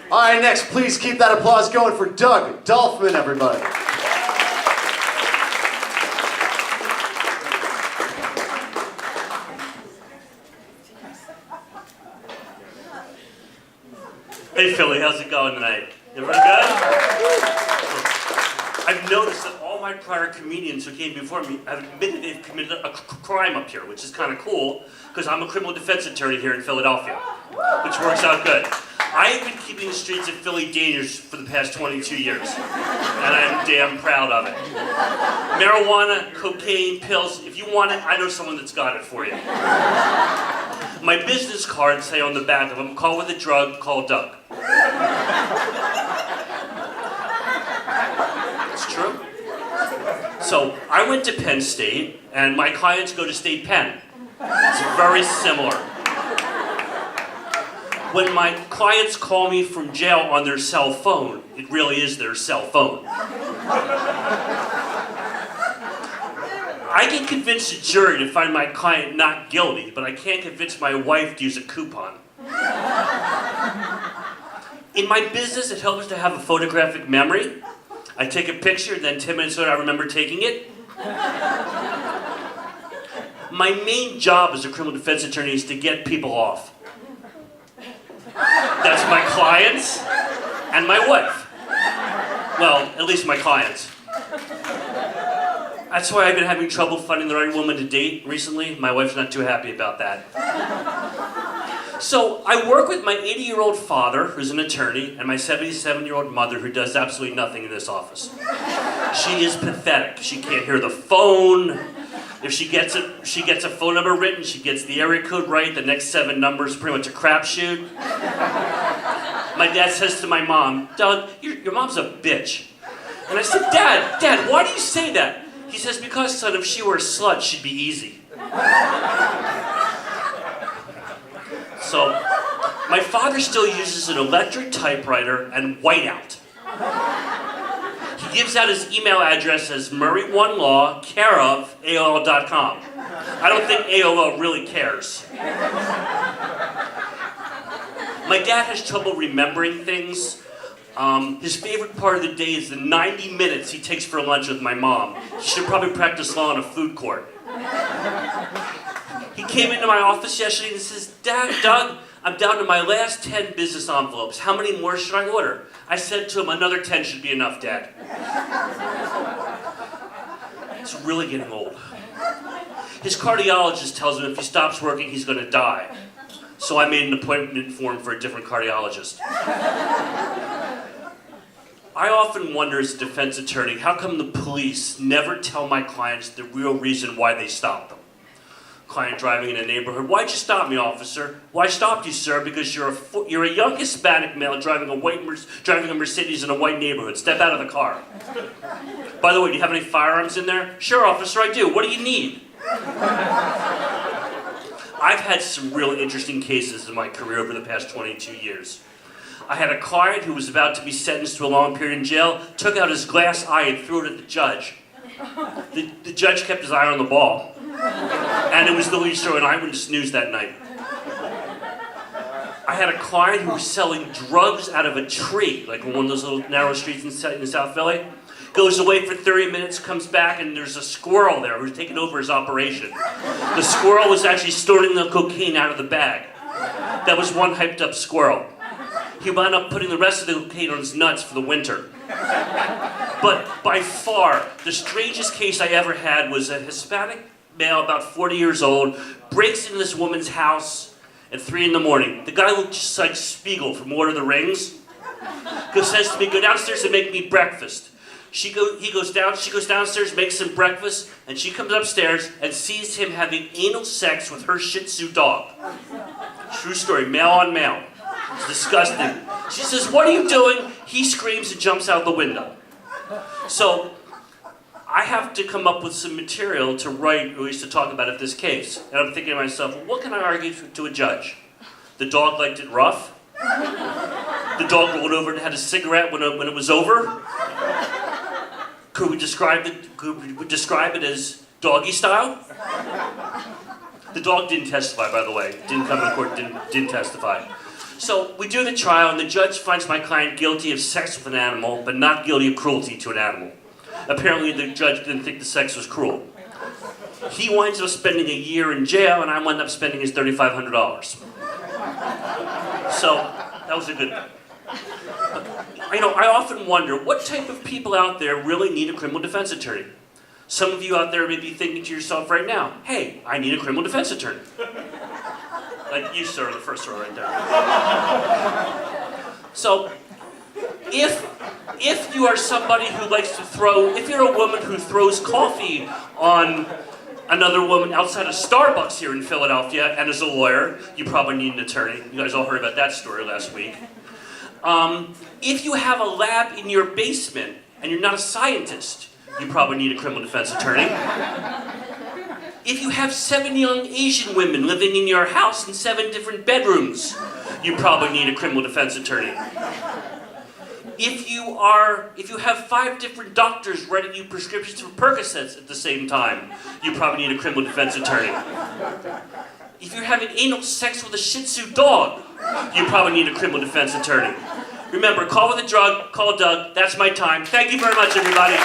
All right, next, please keep that applause going for DOlfman, everybody. Hey Philly, how's it going tonight? Everybody good? I've noticed that all my prior comedians who came before me have admitted they've committed a crime up here, which is kind of cool, because I'm a criminal defense attorney here in Philadelphia, which works out good. I've been keeping the streets of Philly dangerous for the past 22 years, and I'm damn proud of it. Marijuana, cocaine, pills, if you want it, I know someone that's got it for you. My business cards say on the back of them, call with a drug, call Doug. It's true. So, I went to Penn State, and my clients go to State Penn. It's very similar. When my clients call me from jail on their cell phone, it really is their cell phone. I can convince a jury to find my client not guilty, but I can't convince my wife to use a coupon. In my business, it helps to have a photographic memory. I take a picture, then 10 minutes later I remember taking it. My main job as a criminal defense attorney is to get people off. That's my clients and my wife. Well, at least my clients. That's why I've been having trouble finding the right woman to date recently. My wife's not too happy about that. So I work with my 80-year-old father, who's an attorney, and my 77-year-old mother, who does absolutely nothing in this office. She is pathetic. She can't hear the phone. If she gets a phone number written, she gets the area code right. The next 7 numbers pretty much a crapshoot. My dad says to my mom, Doug, your mom's a bitch. And I said, Dad, why do you say that? He says, because, son, if she were a slut, she'd be easy. So, my father still uses an electric typewriter and whiteout. He gives out his email address as Murray1Law, care of AOL.com. I don't think AOL really cares. My dad has trouble remembering things. His favorite part of the day is the 90 minutes he takes for lunch with my mom. He should probably practice law in a food court. He came into my office yesterday and says, Doug, I'm down to my last 10 business envelopes. How many more should I order? I said to him, another 10 should be enough, Dad. It's really getting old. His cardiologist tells him if he stops working, he's going to die. So I made an appointment for him for a different cardiologist. I often wonder as a defense attorney, how come the police never tell my clients the real reason why they stopped them? Client driving in a neighborhood, why'd you stop me, officer? Well, I stopped you, sir, because you're a young Hispanic male driving a Mercedes in a white neighborhood. Step out of the car. By the way, do you have any firearms in there? Sure, officer, I do. What do you need? I've had some really interesting cases in my career over the past 22 years. I had a client who was about to be sentenced to a long period in jail, took out his glass eye and threw it at the judge. The judge kept his eye on the ball. And it was the lead story in Eyewitness News that night. I had a client who was selling drugs out of a tree, like on one of those little narrow streets in South Philly. Goes away for 30 minutes, comes back, and there's a squirrel there who's taking over his operation. The squirrel was actually snorting the cocaine out of the bag. That was one hyped up squirrel. He wound up putting the rest of the cocaine on his nuts for the winter. But by far, the strangest case I ever had was a Hispanic male, about 40 years old, breaks into this woman's house at 3 in the morning. The guy looked just like Spiegel from Lord of the Rings. Says to me, go downstairs and make me breakfast. She goes downstairs, makes some breakfast, and she comes upstairs and sees him having anal sex with her Shih Tzu dog. True story, male on male. It's disgusting. She says, what are you doing? He screams and jumps out the window. So, I have to come up with some material to write, or at least to talk about at this case. And I'm thinking to myself, well, what can I argue to a judge? The dog liked it rough? The dog rolled over and had a cigarette when it was over? Could we describe it as doggy style? The dog didn't testify, by the way. Didn't come to court, didn't testify. So we do the trial, and the judge finds my client guilty of sex with an animal, but not guilty of cruelty to an animal. Apparently, the judge didn't think the sex was cruel. He winds up spending a year in jail, and I wind up spending his $3,500. So that was a good. I often wonder what type of people out there really need a criminal defense attorney. Some of you out there may be thinking to yourself right now, "Hey, I need a criminal defense attorney." Like you, sir, the first row right there. So, if you are somebody who likes to if you're a woman who throws coffee on another woman outside of Starbucks here in Philadelphia and is a lawyer, you probably need an attorney. You guys all heard about that story last week. If you have a lab in your basement and you're not a scientist, you probably need a criminal defense attorney. If you have 7 young Asian women living in your house in 7 different bedrooms, you probably need a criminal defense attorney. If you have 5 different doctors writing you prescriptions for Percocets at the same time, you probably need a criminal defense attorney. If you're having anal sex with a Shih Tzu dog, you probably need a criminal defense attorney. Remember, call with a drug, call Doug. That's my time. Thank you very much, everybody.